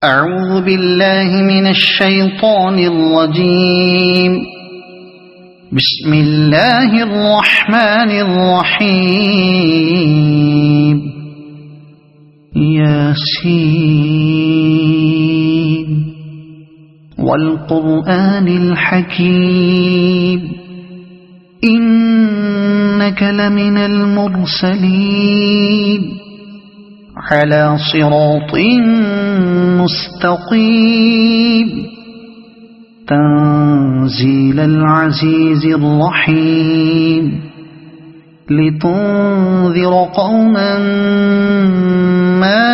أعوذ بالله من الشيطان الرجيم. بسم الله الرحمن الرحيم. ياسين والقرآن الحكيم إنك لمن المرسلين على صراط مستقيم تنزيل العزيز الرحيم لتنذر قوما ما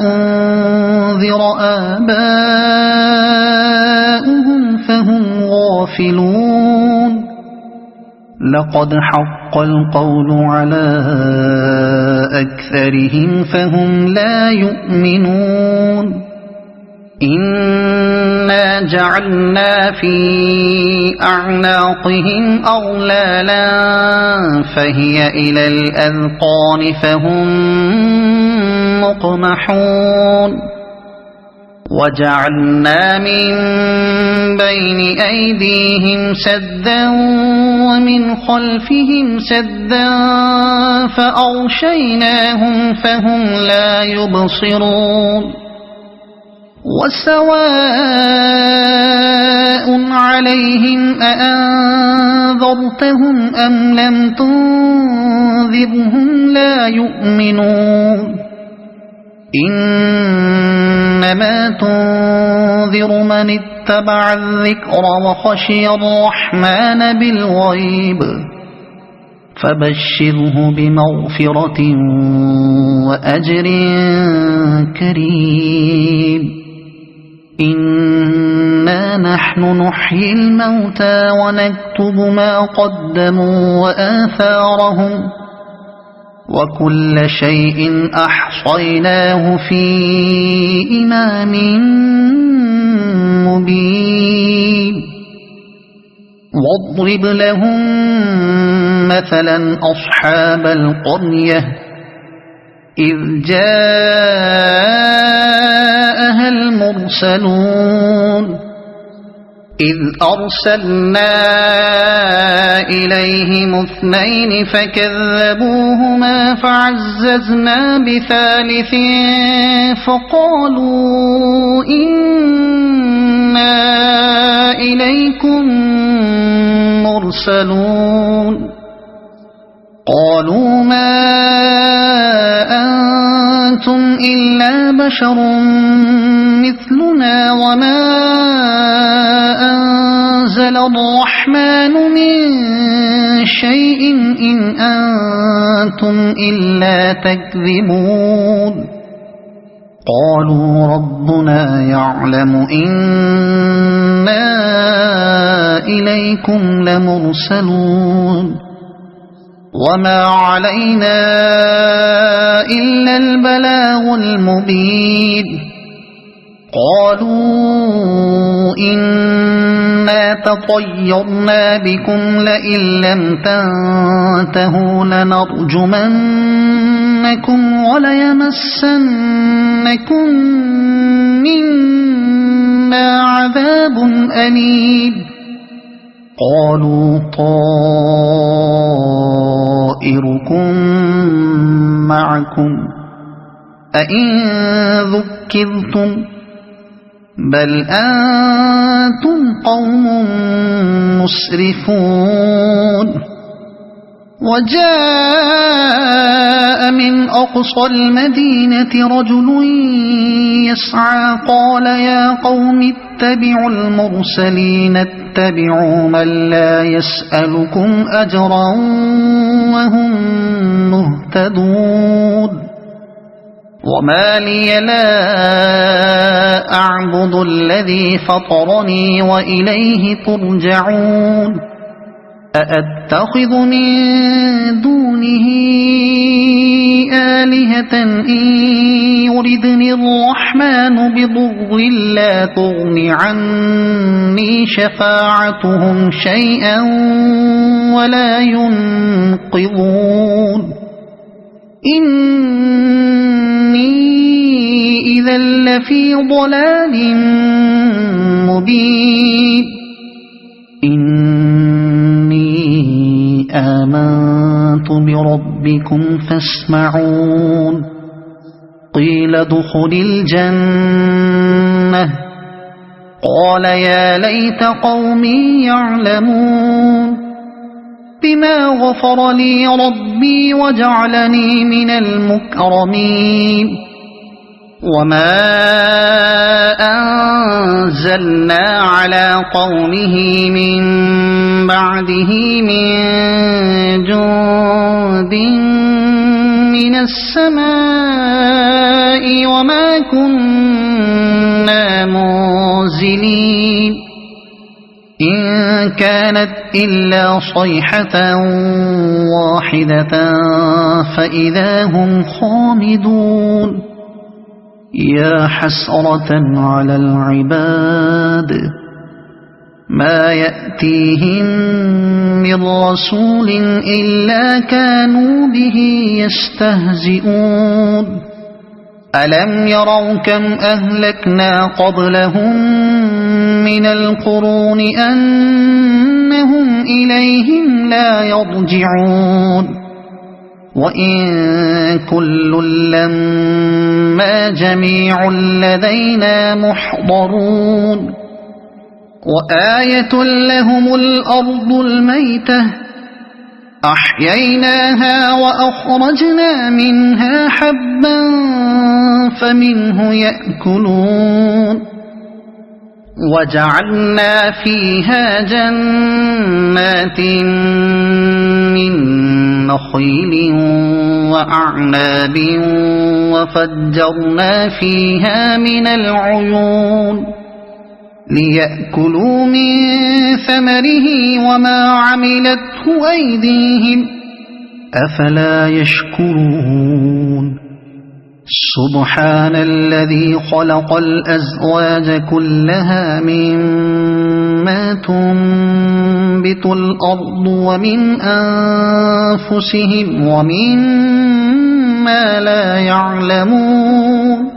أنذر آباؤهم فهم غافلون. لقد حق القول على أكثرهم فهم لا يؤمنون. إنا جعلنا في أعناقهم أغلالا فهي إلى الأذقان فهم مقمحون. وجعلنا من بين أيديهم سدا ومن خلفهم سدا فأغشيناهم فهم لا يبصرون. وسواء عليهم أأنذرتهم أم لم تنذرهم لا يؤمنون. إنما تنذر من اتبع الذكر وخشي الرحمن بالغيب فبشره بمغفرة وأجر كريم. إنا نحن نحيي الموتى ونكتب ما قدموا وآثارهم وكل شيء أحصيناه في إمام مبين. واضرب لهم مثلا أصحاب القرية إذ جاءها المرسلون إذ أرسلنا إليهم اثنين فكذبوهما فعززنا بثالث فقالوا إنا إليكم مرسلون. قالوا ما أنتم إلا بشر مثلنا وما أنزل الرحمن من شيء إن أنتم إلا تكذبون. قالوا ربنا يعلم إنا إليكم لمرسلون وما علينا إلا البلاغ المبين. قالوا إنا تطيرنا بكم لئن لم تنتهوا لنرجمنكم وليمسنكم منا عذاب أليم. قالوا طائركم معكم أئن ذكرتم بل أنتم قوم مسرفون. وجاء من أقصى المدينة رجل يسعى قال يا قوم اتبعوا المرسلين اتبعوا من لا يسألكم أجرا وهم مهتدون. وما لي لا أعبد الذي فطرني وإليه ترجعون. أأتخذ من دونه آلهة إن يردني الرحمن بضر لا تغن عني شفاعتهم شيئا ولا ينقذون. إني إذا لفي ضلال مبين إني آمنت بربكم فاسمعون قيل ادخل الجنة قال يا ليت قومي يعلمون بما غفر لي ربي وجعلني من المكرمين وما أنزلنا على قومه من بعده من جند من السماء وما كنا منزلين إن كانت إلا صيحة واحدة فإذا هم خامدون يا حسرة على العباد ما يأتيهم من رسول إلا كانوا به يستهزئون ألم يروا كم أهلكنا قبلهم من القرون أنهم إليهم لا يرجعون وإن كل لما جميع لدينا محضرون وآية لهم الأرض الميتة أحييناها وأخرجنا منها حبا فمنه يأكلون وجعلنا فيها جنات من نخيل وأعناب وفجرنا فيها من العيون ليأكلوا من ثمره وما عملته أيديهم أفلا يشكرون سبحان الذي خلق الأزواج كلها مما تنبت الأرض ومن أنفسهم ومما لا يعلمون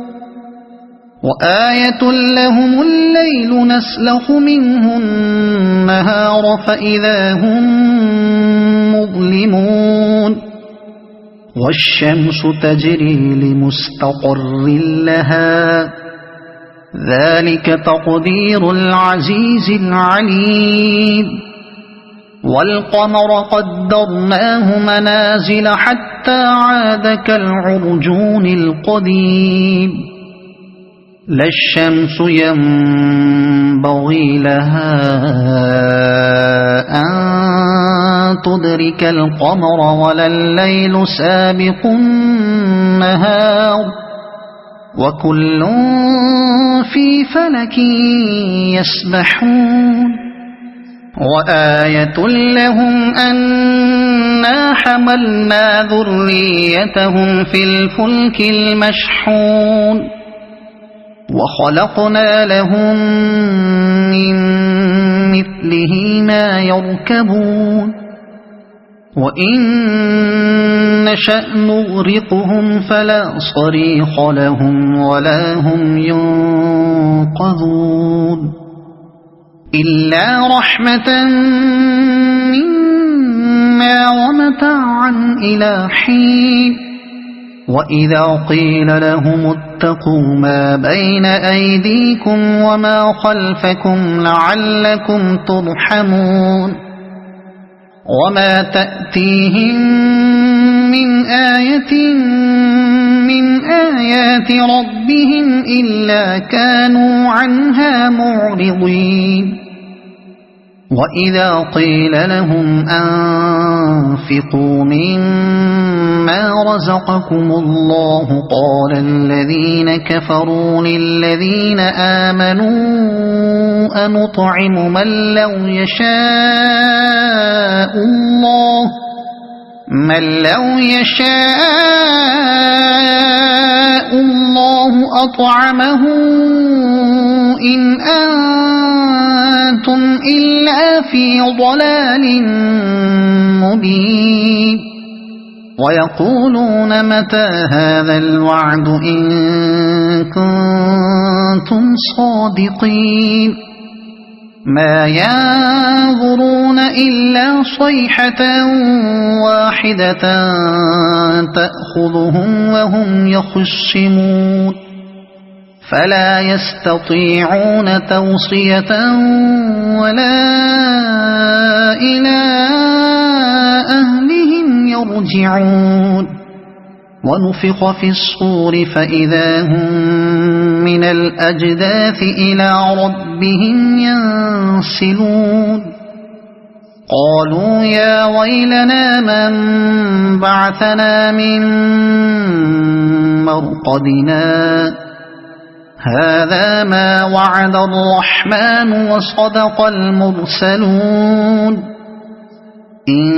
وآية لهم الليل نسلخ منه النهار فإذا هم مظلمون والشمس تجري لمستقر لها ذلك تقدير العزيز العليم والقمر قدرناه منازل حتى عاد كالعرجون القديم لا الشمس ينبغي لها أن تدرك القمر ولا الليل سابق النهار وكل في فلك يسبحون وآية لهم أنا حملنا ذريتهم في الفلك المشحون وخلقنا لهم من مثله ما يركبون وإن نشأ نغرقهم فلا صريخ لهم ولا هم ينقذون إلا رحمة منا ومتاعا إلى حين وإذا قيل لهم اتقوا ما بين أيديكم وما خلفكم لعلكم ترحمون وما تأتيهم من آية من آيات ربهم إلا كانوا عنها معرضين وإذا قيل لهم أنفقوا مما رزقكم الله قال الذين كفروا للذين آمنوا أنطعم من لو يشاء الله أطعمه إن أنتم إلا في ضلال مبين ويقولون متى هذا الوعد إن كنتم صادقين ما ينظرون إلا صيحة واحدة تأخذهم وهم يخصمون فلا يستطيعون توصية ولا إلى أهلهم يرجعون ونفخ في الصور فإذا هم من الأجداث إلى ربهم ينسلون قالوا يا ويلنا من بعثنا من مرقدنا هذا ما وعد الرحمن وصدق المرسلون إن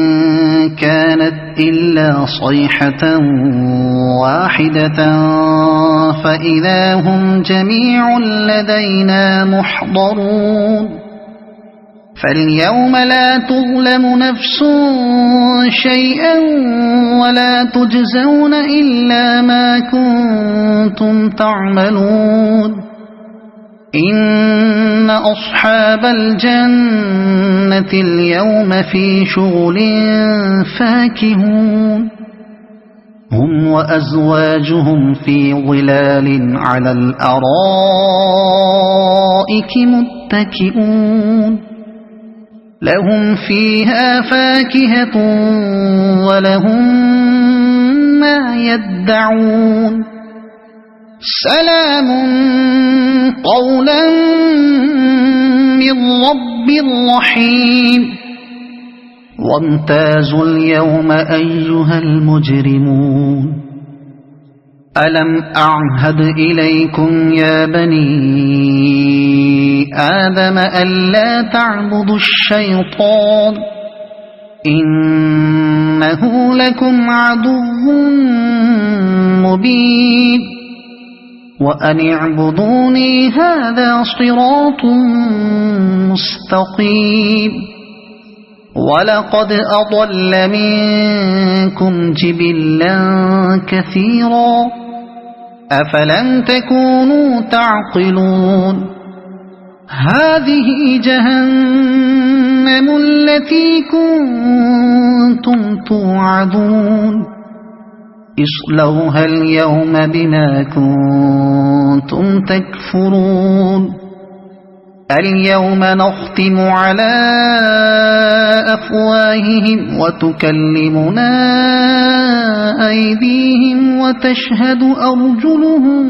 كانت إلا صيحة واحدة فإذا هم جميع لدينا محضرون فاليوم لا تظلم نفس شيئا ولا تجزون إلا ما كنتم تعملون إن أصحاب الجنة اليوم في شغل فاكهون هم وأزواجهم في ظلال على الأرائك متكئون لهم فيها فاكهة ولهم ما يدعون سلام قولا من رب رحيم وامتازوا اليوم أيها المجرمون ألم أعهد إليكم يا بني آدم ألا تعبدوا الشيطان إنه لكم عدو مبين وأن اعبدوني هذا صراط مستقيم ولقد أضل منكم جبلا كثيرا أفلم تكونوا تعقلون هذه جهنم التي كنتم توعدون اصلوها اليوم بما كنتم تكفرون اليوم نختم على أفواههم وتكلمنا أيديهم وتشهد أرجلهم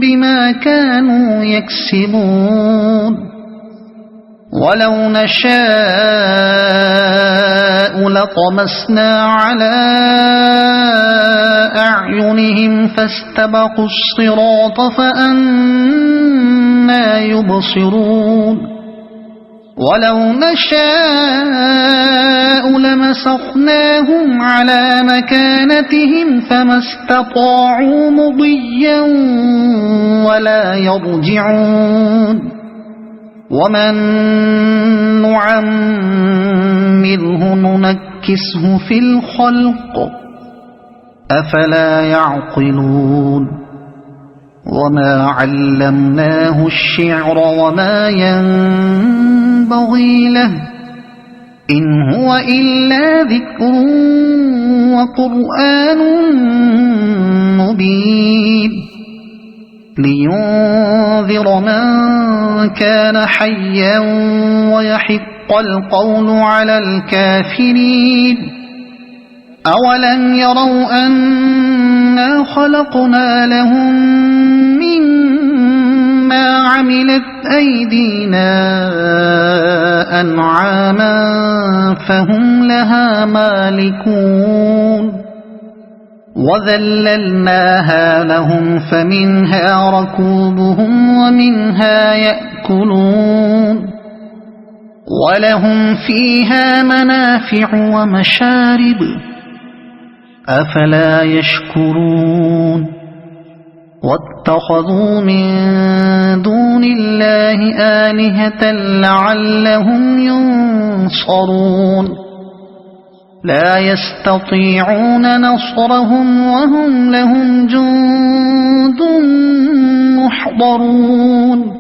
بما كانوا يكسبون ولو نشاء لطمسنا على أعينهم فاستبقوا الصراط فأنى يبصرون ولو نشاء لمسخناهم على مكانتهم فما استطاعوا مضيا ولا يرجعون ومن نعمره ننكسه في الخلق أفلا يعقلون وما علمناه الشعر وما ينبغي له إن هو إلا ذكر وقرآن مبين لينذر من كان حيا ويحق القول على الكافرين أولم يروا أنا خلقنا لهم مما عملت أيدينا أنعاما فهم لها مالكون وذللناها لهم فمنها ركوبهم ومنها يأكلون ولهم فيها منافع ومشارب أفلا يشكرون واتخذوا من دون الله آلهة لعلهم ينصرون لا يستطيعون نصرهم وهم لهم جند محضرون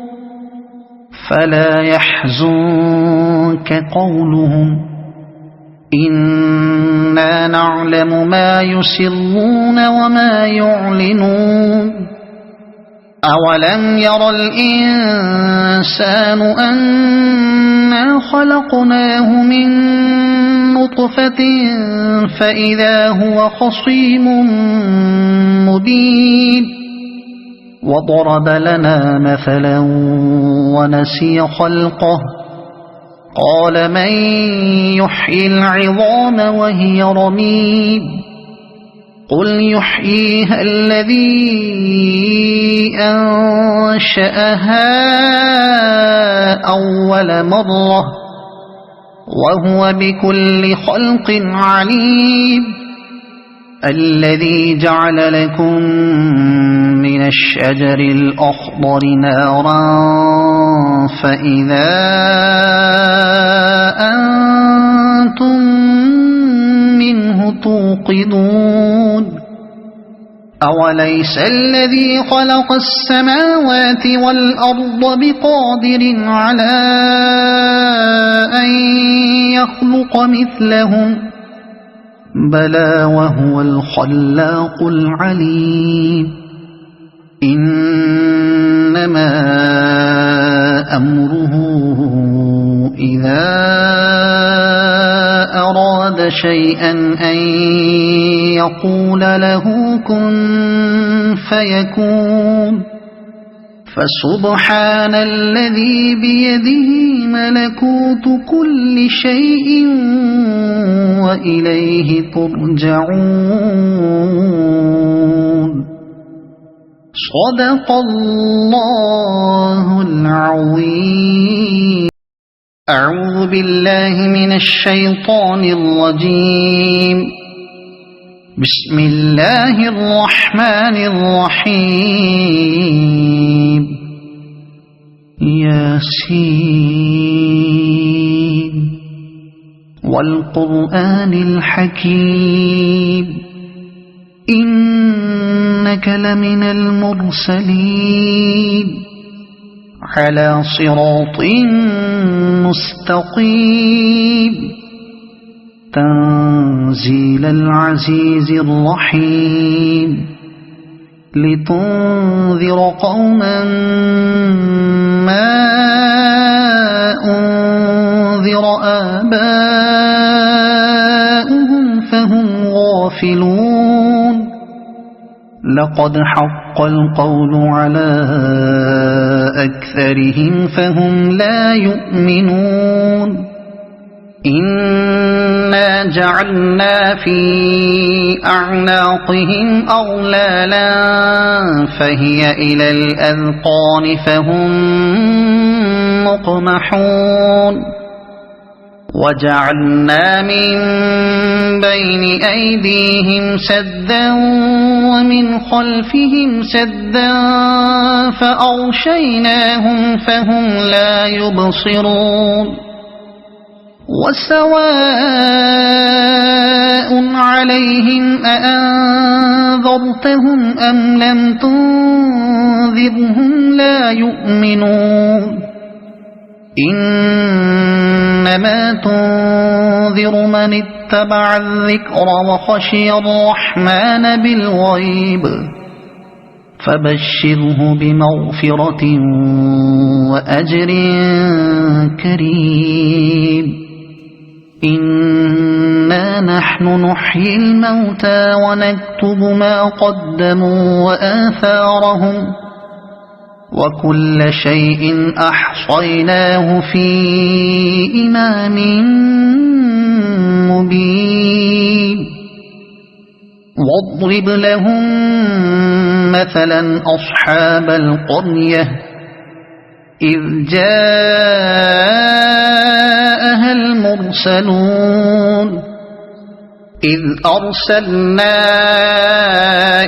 فلا يحزنك قولهم إنا نعلم ما يسرون وما يعلنون أولم ير الإنسان أنا خلقناه من نطفة فإذا هو خصيم مبين وضرب لنا مثلا ونسي خلقه قال من يحيي العظام وهي رميم قل يحييها الذي أنشأها أول مرة وهو بكل خلق عليم الذي جعل لكم من الشجر الأخضر نارا فإذا أنتم منه توقدون أوليس الذي خلق السماوات والأرض بقادر على أن يخلق مثلهم بلى وهو الخلاق العليم إنما أمره إذا أراد شيئا أن يقول له كن فيكون فسبحان الذي بيده ملكوت كل شيء وإليه ترجعون صدق الله العظيم أعوذ بالله من الشيطان الرجيم بسم الله الرحمن الرحيم ياسين والقرآن الحكيم إنك لمن المرسلين على صراط مستقيم تنزيل العزيز الرحيم لتنذر قوما ما أنذر آباؤهم فهم غافلون لقد حق القول على أكثرهم فهم لا يؤمنون إنا جعلنا في أعناقهم أغلالا فهي إلى الأذقان فهم مقمحون وجعلنا من بين أيديهم سدا ومن خلفهم سدا فأغشيناهم فهم لا يبصرون وسواء عليهم أأنذرتهم أم لم تنذرهم لا يؤمنون إنما تنذر من اتبع الذكر وخشي الرحمن بالغيب فبشره بمغفرة وأجر كريم إنا نحن نحيي الموتى ونكتب ما قدموا وآثارهم وكل شيء أحصيناه في إمام مبين واضرب لهم مثلا أصحاب القرية إذ جاءها المرسلون إذ أرسلنا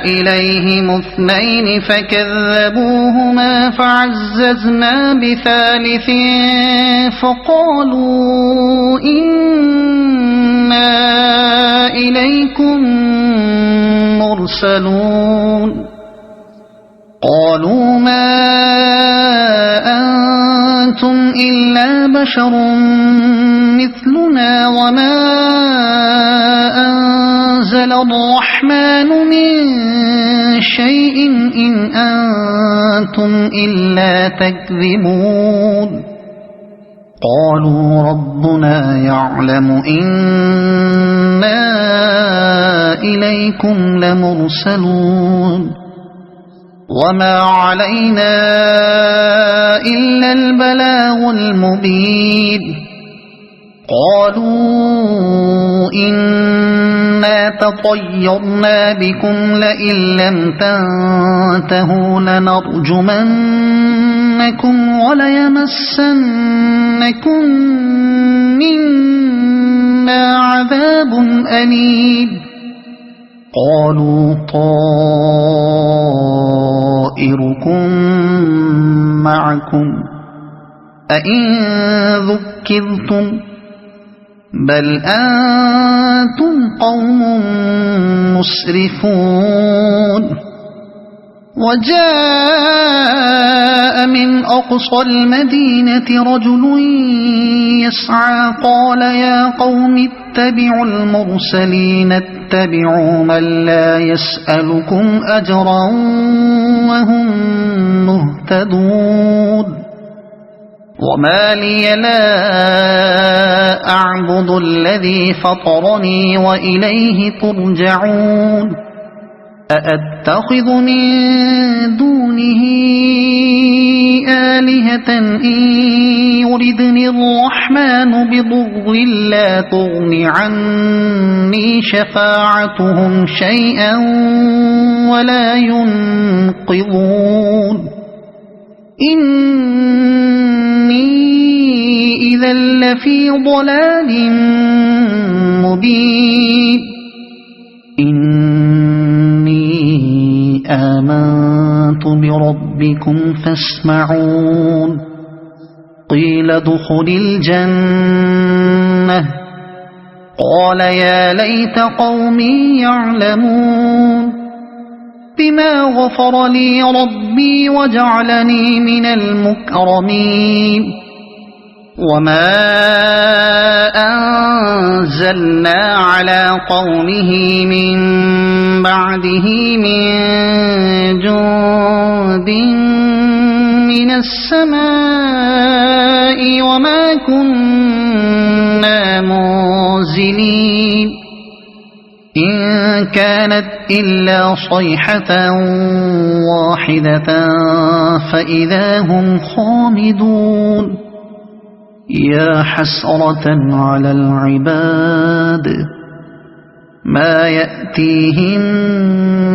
إليهم اثنين فكذبوهما فعززنا بثالث 3 فقالوا إنا إنا إليكم مرسلون قالوا ما أنتم إلا بشر مثلنا وما أنزل الرحمن من شيء إن أنتم إلا تكذبون قالوا ربنا يعلم إنا إليكم لمرسلون وما علينا إلا البلاغ المبين قالوا إنا تطيرنا بكم لئن لم تنتهوا لنرجمنكم وليمسنكم منا عذاب أليم قالوا طائركم معكم أئن ذكرتم بل أنتم قوم مسرفون وجاء من أقصى المدينة رجل يسعى قال يا قوم اتبعوا المرسلين اتبعوا من لا يسألكم أجرا وهم مهتدون وما لي لا أعبد الذي فطرني وإليه ترجعون أأتخذ من دونه آلهة إن يردني الرحمن بضر لا تغن عني شفاعتهم شيئا ولا ينقذون إني إذا لفي ضلال مبين إني آمنت بربكم فاسمعون قيل ادخل الجنة قال يا ليت قومي يعلمون بما غفر لي ربي وجعلني من المكرمين وما أنزلنا على قومه من بعده من جند من السماء وما كنا منزلين إن كانت إلا صيحة واحدة فإذا هم خامدون يا حسرة على العباد ما يأتيهم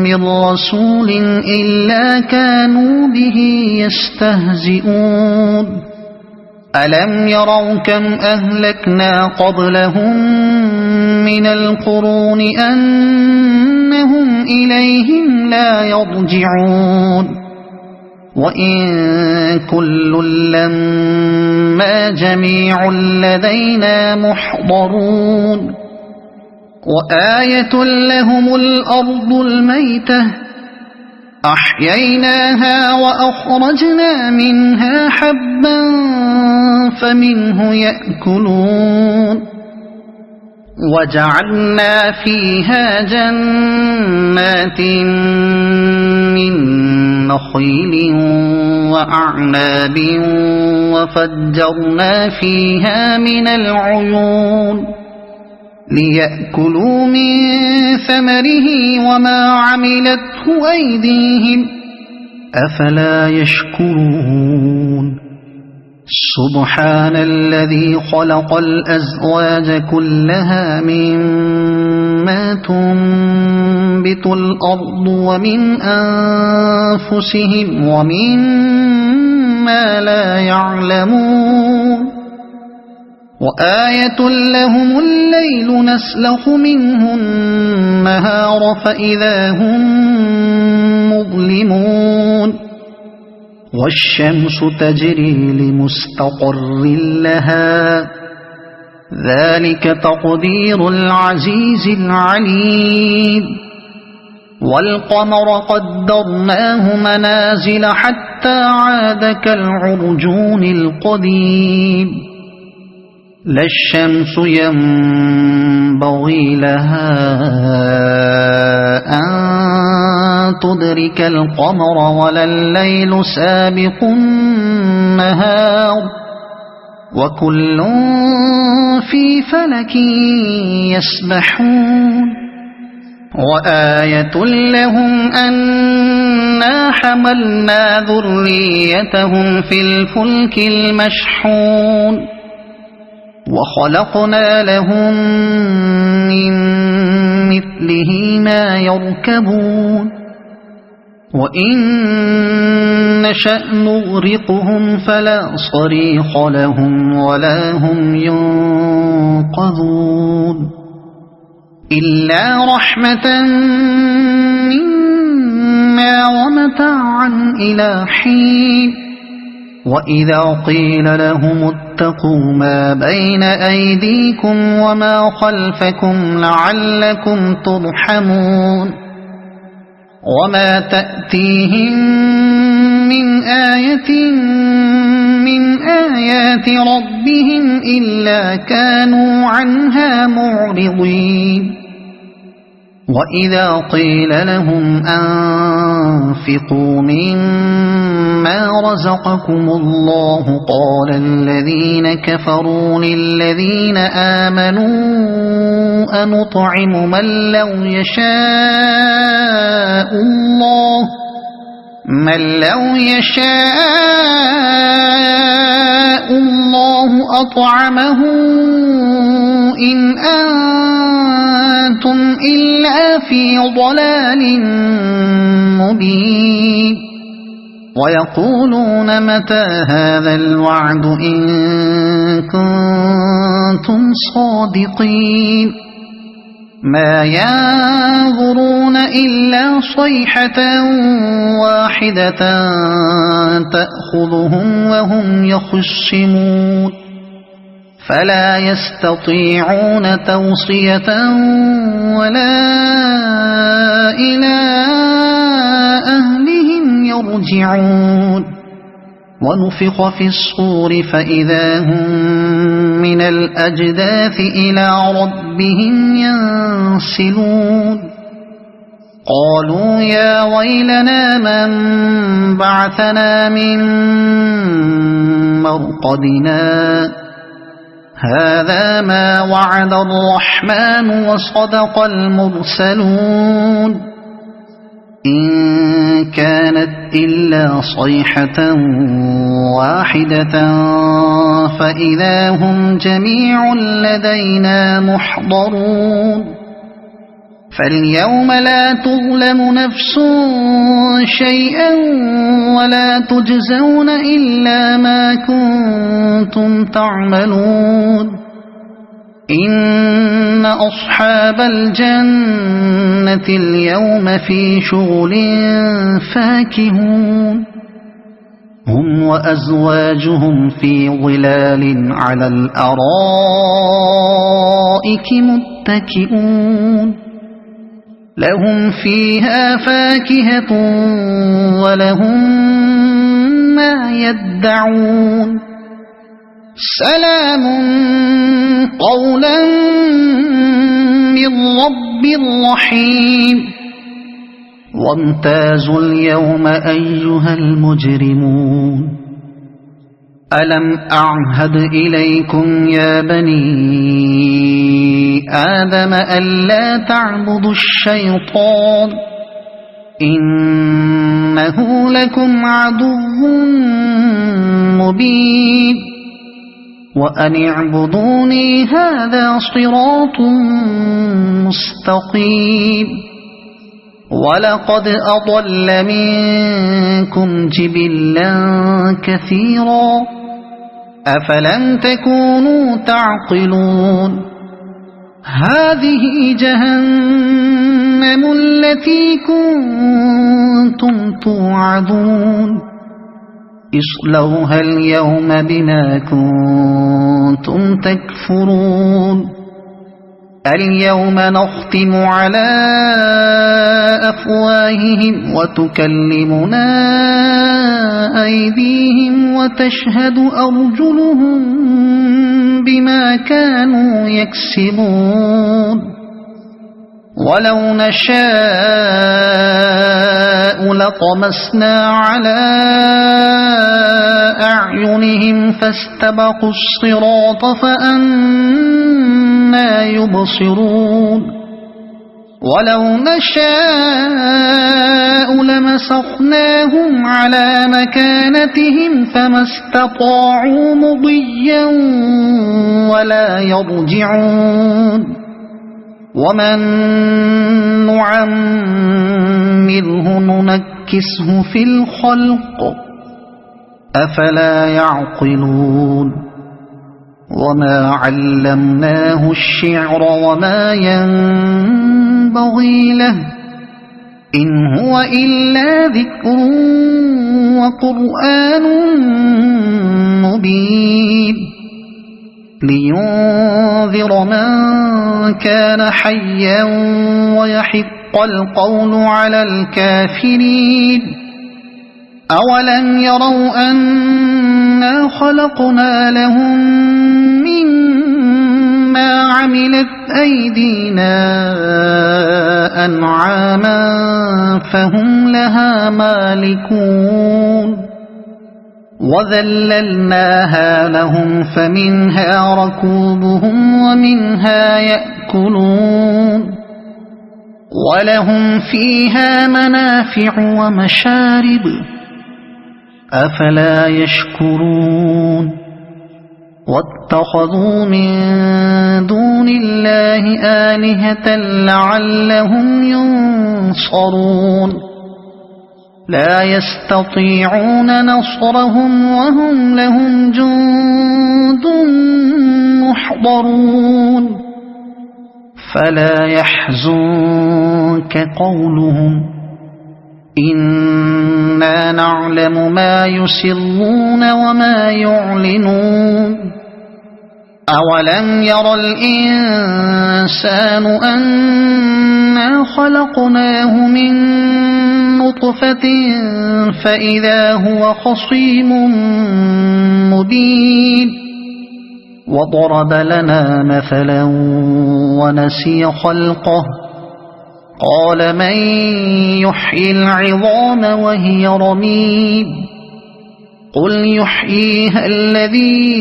من رسول إلا كانوا به يستهزئون ألم يروا كم أهلكنا قبلهم من القرون أنهم إليهم لا يرجعون وإن كل لما جميع لدينا محضرون وآية لهم الأرض الميتة أحييناها وأخرجنا منها حبا فمنه يأكلون وجعلنا فيها جنات من نخيل وأعناب وفجرنا فيها من العيون ليأكلوا من ثمره وما عملته أيديهم أفلا يشكرون سبحان الذي خلق الأزواج كلها مما تنبت الأرض ومن أنفسهم ومما لا يعلمون وآية لهم الليل نسلخ منه النهار فإذا هم مظلمون والشمس تجري لمستقر لها ذلك تقدير العزيز العليم والقمر قدرناه منازل حتى عاد كالعرجون القديم لا الشمس ينبغي لها أن تدرك القمر ولا الليل سابق النهار وكل في فلك يسبحون وآية لهم أنا حملنا ذريتهم في الفلك المشحون وخلقنا لهم من مثله ما يركبون وإن نشأ نغرقهم فلا صريخ لهم ولا هم ينقذون إلا رحمة منا ومتاعا إلى حين وإذا قيل لهم اتقوا ما بين أيديكم وما خلفكم لعلكم ترحمون وما تأتيهم من آية من آيات ربهم إلا كانوا عنها معرضين وإذا قيل لهم أنفقوا مما رزقكم الله قال الذين كفروا للذين آمنوا أنطعم من لو يشاء الله أطعمه إن أنتم إلا في ضلال مبين ويقولون متى هذا الوعد إن كنتم صادقين ما ينظرون إلا صيحة واحدة تأخذهم وهم يخصمون فلا يستطيعون توصية ولا إلى أهلهم يرجعون ونفخ في الصور فإذا هم من الأجداث إلى ربهم ينسلون قالوا يا ويلنا من بعثنا من مرقدنا هذا ما وعد الرحمن وصدق المرسلون إن كانت إلا صيحة واحدة فإذا هم جميع لدينا محضرون فاليوم لا تظلم نفس شيئا ولا تجزون إلا ما كنتم تعملون إن أصحاب الجنة اليوم في شغل فاكهون هم وأزواجهم في ظلال على الأرائك متكئون لهم فيها فاكهة ولهم ما يدعون سلام قولا من رب رحيم وامتازوا اليوم أيها المجرمون ألم أعهد إليكم يا بني آدم ألا تعبدوا الشيطان إنه لكم عدو مبين وأن اعبدوني هذا صراط مستقيم ولقد أضل منكم جبلا كثيرا أفلم تكونوا تعقلون هذه جهنم التي كنتم توعدون اصلوها اليوم بما كنتم كنتم تكفرون اليوم نختم على أفواههم وتكلمنا أيديهم وتشهد أرجلهم بما كانوا يكسبون ولو نشاء لطمسنا على أعينهم فاستبقوا الصراط فأنى يبصرون ولو نشاء لمسخناهم على مكانتهم فما استطاعوا مضيا ولا يرجعون ومن نعمره ننكسه في الخلق أفلا يعقلون وما علمناه الشعر وما ينبغي له إن هو إلا ذكر وقرآن مبين لينذر من كان حيا ويحق القول على الكافرين أولم يروا أنا خلقنا لهم مما عملت أيدينا أنعاما فهم لها مالكون وذللناها لهم فمنها ركوبهم ومنها يأكلون ولهم فيها منافع ومشارب أفلا يشكرون واتخذوا من دون الله آلهة لعلهم ينصرون لا يستطيعون نصرهم وهم لهم جند محضرون فلا يحزنك قولهم إنا نعلم ما يسرون وما يعلنون أولم ير الإنسان أنا خلقناه من نطفة فإذا هو خصيم مبين وضرب لنا مثلا ونسي خلقه قال من يحيي العظام وهي رميم قل يحييها الذي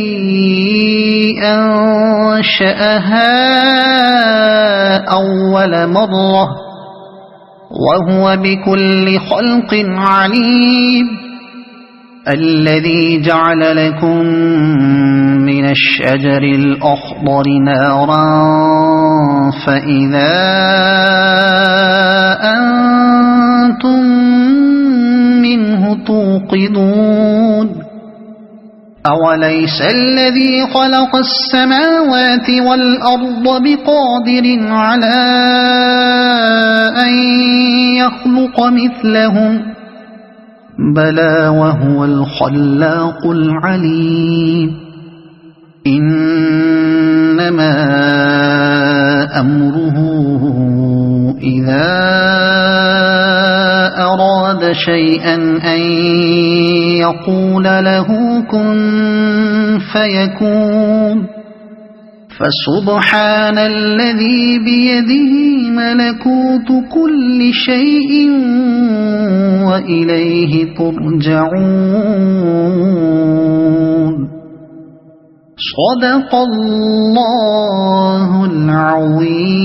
أنشأها أول مرة وهو بكل خلق عليم الذي جعل لكم من الشجر الأخضر نارا فإذا أنتم منه توقدون أوليس الذي خلق السماوات والأرض بقادر على أن يخلق مثلهم بلى وهو الخلاق العليم إنما أمره إذا أراد شيئا أن يقول له كن فيكون فسبحان الذي بيده ملكوت كل شيء وإليه ترجعون صدق الله العظيم.